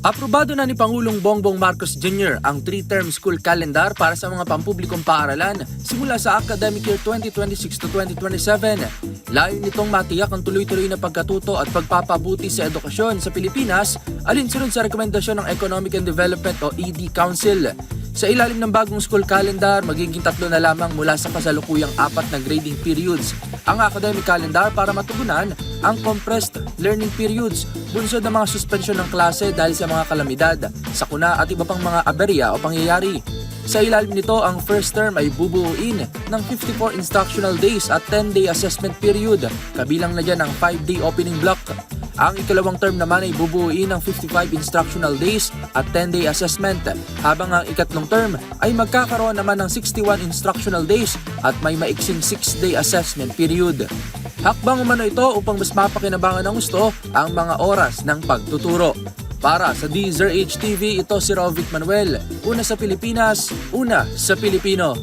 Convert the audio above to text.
Aprobado na ni Pangulong Bongbong Marcos Jr. ang 3-term school calendar para sa mga pampublikong paaralan simula sa academic year 2026 to 2027. Layo nitong matiyak ang tuloy-tuloy na pagkatuto at pagpapabuti sa edukasyon sa Pilipinas alinsunod sa rekomendasyon ng Economic and Development o ED Council. Sa ilalim ng bagong school calendar, magiging 3 na lamang mula sa kasalukuyang 4 na grading periods ang academic calendar para matugunan ang compressed learning periods, bunsod ng mga suspensyon ng klase dahil sa mga kalamidad, sakuna at iba pang mga aberya o pangyayari. Sa ilalim nito, ang first term ay bubuuin ng 54 instructional days at 10-day assessment period, kabilang na dyan ang 5-day opening block. Ang ikalawang term naman ay bubuuin ng 55 instructional days at 10-day assessment, habang ang ikatlong term ay magkakaroon naman ng 61 instructional days at may maiksing 6-day assessment period. Hakbang umano ito upang mas mapakinabangan ng gusto ang mga oras ng pagtuturo. Para sa DZRH TV, ito si Rovic Manuel. Una sa Pilipinas, una sa Pilipino.